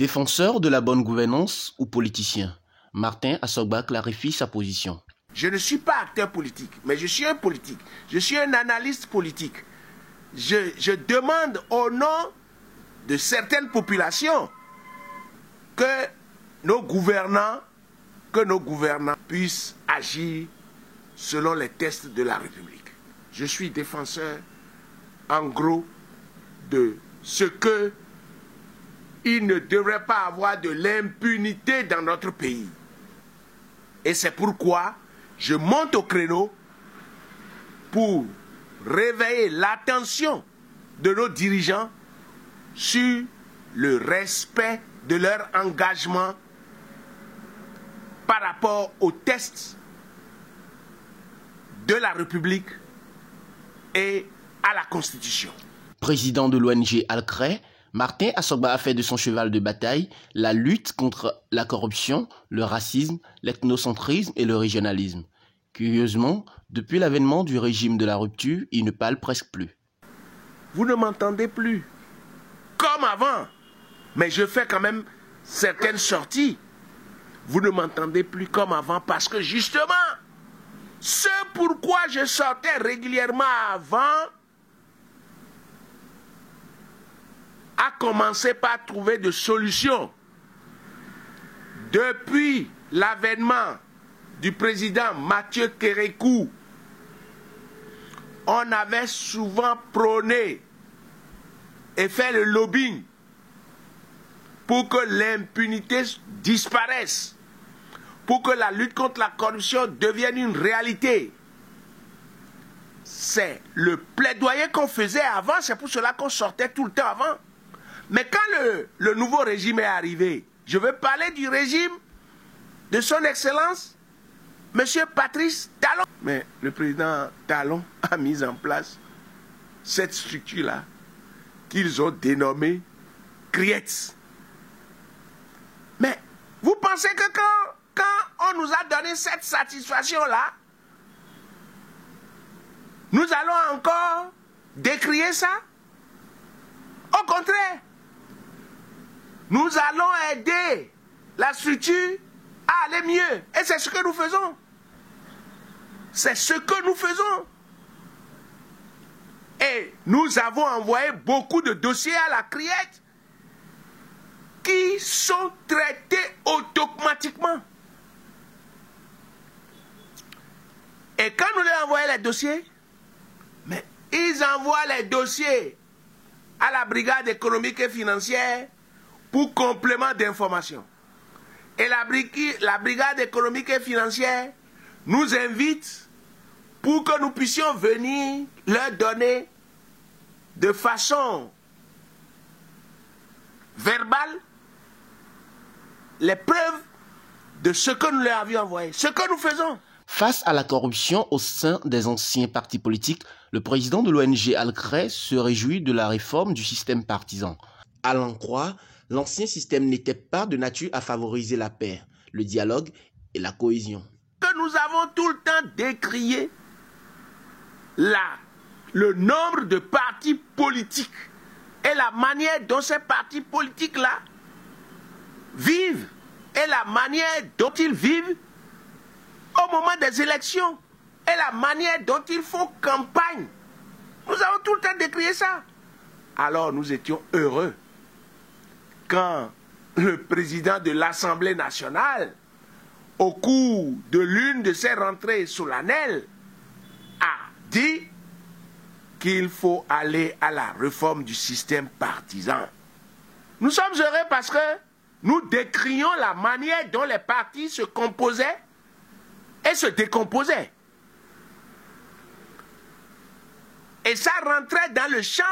Défenseur de la bonne gouvernance ou politicien, Martin Assogba clarifie sa position. Je ne suis pas acteur politique, mais je suis un politique. Je suis un analyste politique. Je demande au nom de certaines populations que nos gouvernants puissent agir selon les tests de la République. Je suis défenseur, en gros, de ce que il ne devrait pas avoir de l'impunité dans notre pays. Et c'est pourquoi je monte au créneau pour réveiller l'attention de nos dirigeants sur le respect de leur engagement par rapport aux tests de la République et à la Constitution. Président de l'ONG Alcré, Martin Assogba a fait de son cheval de bataille la lutte contre la corruption, le racisme, l'ethnocentrisme et le régionalisme. Curieusement, depuis l'avènement du régime de la rupture, il ne parle presque plus. Vous ne m'entendez plus comme avant, mais je fais quand même certaines sorties. Vous ne m'entendez plus comme avant parce que justement, ce pourquoi je sortais régulièrement avant a commencé par trouver des solutions. Depuis l'avènement du président Mathieu Kérékou, on avait souvent prôné et fait le lobbying pour que l'impunité disparaisse, pour que la lutte contre la corruption devienne une réalité. C'est le plaidoyer qu'on faisait avant, c'est pour cela qu'on sortait tout le temps avant. Mais quand le nouveau régime est arrivé, je veux parler du régime de son Excellence, M. Patrice Talon. Mais le président Talon a mis en place cette structure-là qu'ils ont dénommée CRIETS. Mais vous pensez que quand on nous a donné cette satisfaction-là, nous allons encore décrier ça? Au contraire, nous allons aider la structure à aller mieux. Et c'est ce que nous faisons. C'est ce que nous faisons. Et nous avons envoyé beaucoup de dossiers à la CRIET qui sont traités automatiquement. Et quand nous leur envoyons les dossiers, mais ils envoient les dossiers à la brigade économique et financière pour complément d'information. Et la brigade économique et financière nous invite pour que nous puissions venir leur donner de façon verbale les preuves de ce que nous leur avions envoyé, ce que nous faisons. Face à la corruption au sein des anciens partis politiques, le président de l'ONG Alcré se réjouit de la réforme du système partisan. À l'en croire, l'ancien système n'était pas de nature à favoriser la paix, le dialogue et la cohésion. Que nous avons tout le temps décrié le nombre de partis politiques et la manière dont ces partis politiques-là vivent et la manière dont ils vivent au moment des élections et la manière dont ils font campagne. Nous avons tout le temps décrié ça. Alors nous étions heureux quand le président de l'Assemblée nationale, au cours de l'une de ses rentrées solennelles, a dit qu'il faut aller à la réforme du système partisan. Nous sommes heureux parce que nous décrions la manière dont les partis se composaient et se décomposaient. Et ça rentrait dans le champ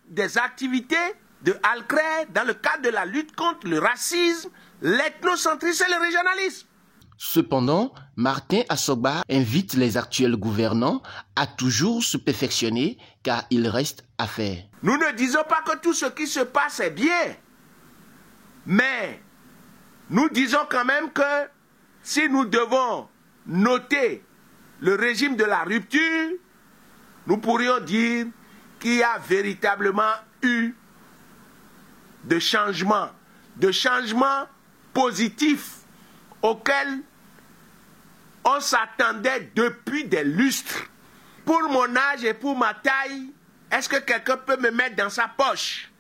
des activités de Alcré dans le cadre de la lutte contre le racisme, l'ethnocentrisme et le régionalisme. Cependant, Martin Assogba invite les actuels gouvernants à toujours se perfectionner car il reste à faire. Nous ne disons pas que tout ce qui se passe est bien, mais nous disons quand même que si nous devons noter le régime de la rupture, nous pourrions dire qu'il y a véritablement eu de changements de changements positifs auxquels on s'attendait depuis des lustres. Pour mon âge et pour ma taille, est-ce que quelqu'un peut me mettre dans sa poche?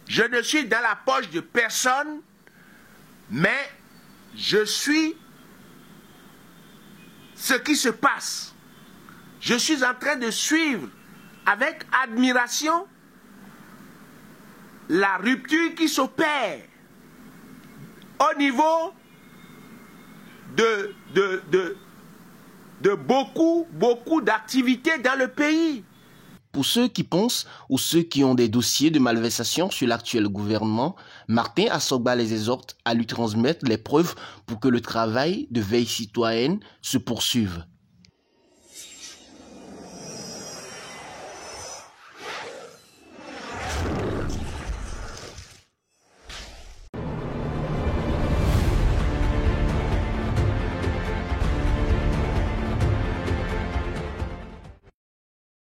Je ne suis dans la poche de personne, mais je suis ce qui se passe. Je suis en train de suivre avec admiration la rupture qui s'opère au niveau de beaucoup d'activités dans le pays. Pour ceux qui pensent ou ceux qui ont des dossiers de malversation sur l'actuel gouvernement, Martin Assogba les exhorte à lui transmettre les preuves pour que le travail de veille citoyenne se poursuive.